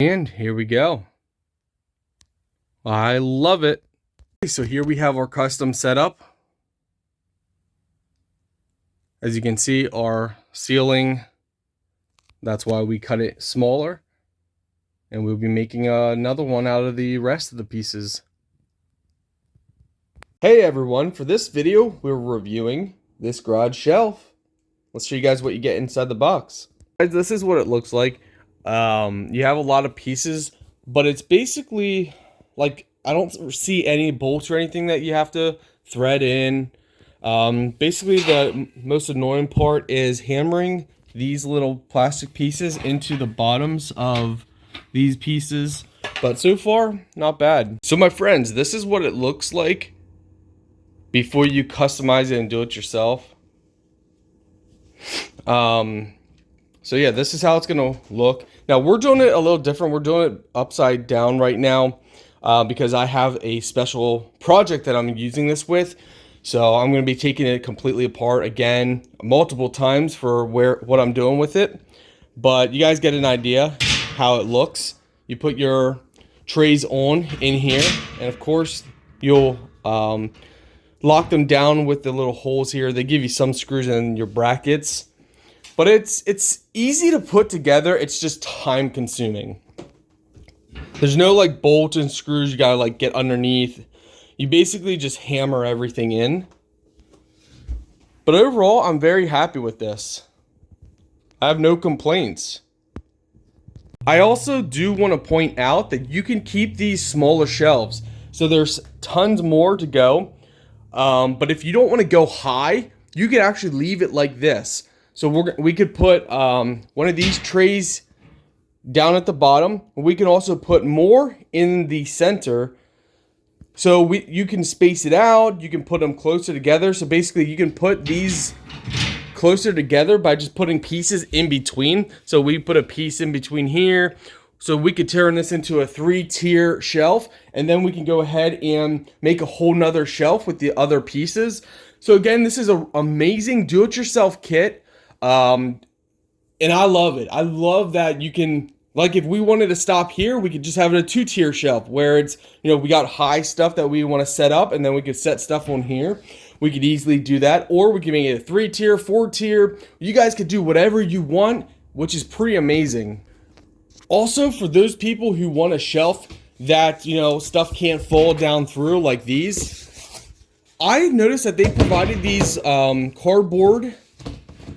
And here we go. I love it. So here we have our custom setup. As you can see, our ceiling, that's why we cut it smaller. And we'll be making another one out of the rest of the pieces. Hey everyone, for this video, we're reviewing this garage shelf. Let's show you guys what you get inside the box. This is what it looks like. You have a lot of pieces, but it's basically like, I don't see any bolts or anything that you have to thread in. Basically the most annoying part is hammering these little plastic pieces into the bottoms of these pieces, but so far not bad. So my friends, this is what it looks like before you customize it and do it yourself. So yeah, this is how it's gonna look. Now we're doing it a little different. We're doing it upside down right now because I have a special project that I'm using this with. So I'm gonna be taking it completely apart again, multiple times for what I'm doing with it. But you guys get an idea how it looks. You put your trays on in here, and of course you'll lock them down with the little holes here. They give you some screws in your brackets. But it's easy to put together. It's just time consuming. There's no like bolts and screws you gotta like get underneath. You basically just hammer everything in. But overall, I'm very happy with this. I have no complaints. I also do want to point out that you can keep these smaller shelves. So there's tons more to go. But if you don't want to go high, you can actually leave it like this. So we could put one of these trays down at the bottom. We can also put more in the center. So you can space it out. You can put them closer together. So basically you can put these closer together by just putting pieces in between. So we put a piece in between here. So we could turn this into a 3-tier shelf. And then we can go ahead and make a whole nother shelf with the other pieces. So again, this is an amazing do-it-yourself kit. And I love it. I love that you can, like, if we wanted to stop here, we could just have it a 2-tier shelf where it's, you know, we got high stuff that we want to set up, and then we could set stuff on here. We could easily do that, or we could make it a 3-tier, 4-tier. You guys could do whatever you want, which is pretty amazing. Also, for those people who want a shelf that, you know, stuff can't fall down through like these, I noticed that they provided these cardboard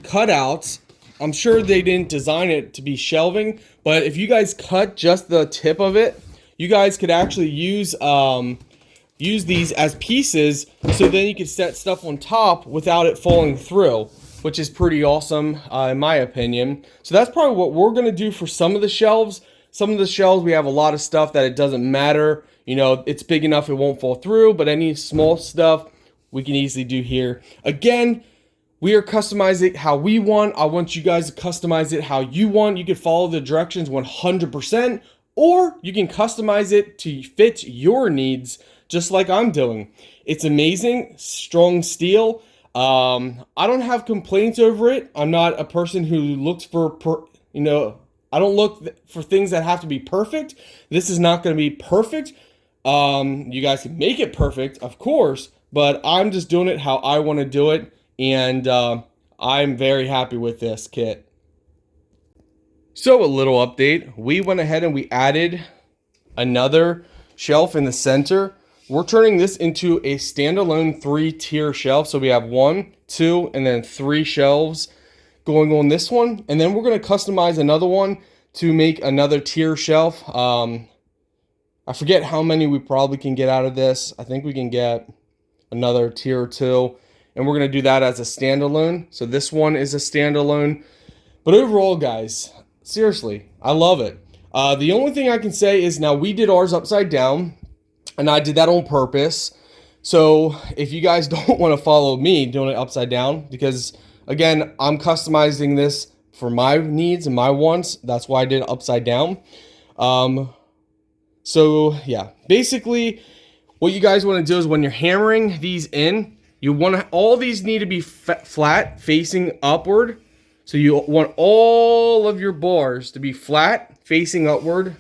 cutouts. I'm sure they didn't design it to be shelving, but if you guys cut just the tip of it, you guys could actually use these as pieces, so then you could set stuff on top without it falling through, which is pretty awesome in my opinion. So that's probably what we're gonna do for some of the shelves. Some of the shelves, we have a lot of stuff that it doesn't matter. You know, it's big enough it won't fall through, but any small stuff we can easily do here. Again, we are customizing it how we want. I want you guys to customize it how you want. You can follow the directions 100%, or you can customize it to fit your needs, just like I'm doing. It's amazing, strong steel. I don't have complaints over it. I'm not a person who looks for, I don't look for things that have to be perfect. This is not going to be perfect. You guys can make it perfect, of course, but I'm just doing it how I want to do it. And I'm very happy with this kit. So a little update. We went ahead and we added another shelf in the center. We're turning this into a standalone 3-tier shelf. So we have 1, 2, and then 3 shelves going on this one. And then we're going to customize another one to make another tier shelf. I forget how many we probably can get out of this. I think we can get another tier or 2. And we're going to do that as a standalone. So this one is a standalone. But overall, guys, seriously, I love it. The only thing I can say is now we did ours upside down. And I did that on purpose. So if you guys don't want to follow me doing it upside down, because again, I'm customizing this for my needs and my wants. That's why I did it upside down. So yeah, basically what you guys want to do is when you're hammering these in, you want to, all these need to be flat facing upward. So you want all of your bars to be flat facing upward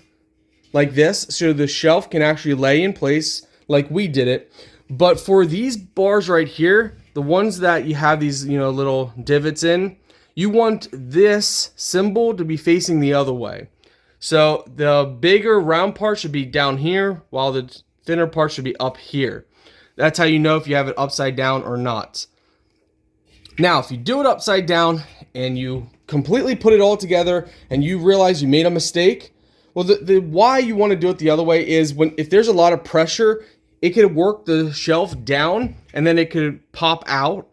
like this, so the shelf can actually lay in place like we did it. But for these bars right here, the ones that you have these, you know, little divots in, you want this symbol to be facing the other way. So the bigger round part should be down here, while the thinner part should be up here. That's how you know if you have it upside down or not. Now, if you do it upside down and you completely put it all together and you realize you made a mistake, well, the why you want to do it the other way is if there's a lot of pressure, it could work the shelf down and then it could pop out.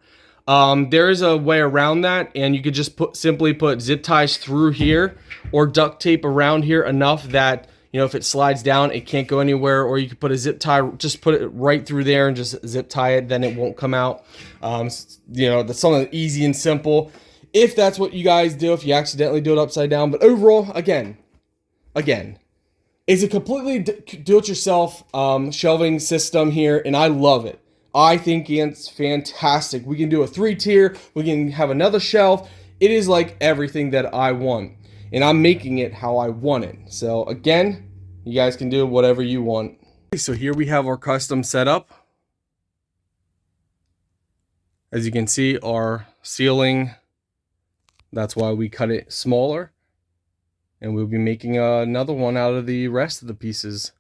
There is a way around that, and you could just simply put zip ties through here or duct tape around here enough that, you know, if it slides down, it can't go anywhere. Or you could put a zip tie, just put it right through there and just zip tie it, then it won't come out. You know, that's something easy and simple if that's what you guys do, if you accidentally do it upside down. But overall, again, it's a completely do-it-yourself shelving system here, and I love it. I think it's fantastic. We can do a 3-tier. We can have another shelf. It is like everything that I want, and I'm making it how I want it. So again, you guys can do whatever you want. So here we have our custom setup. As you can see, our ceiling, that's why we cut it smaller. And we'll be making another one out of the rest of the pieces.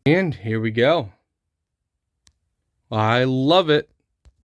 And here we go. I love it.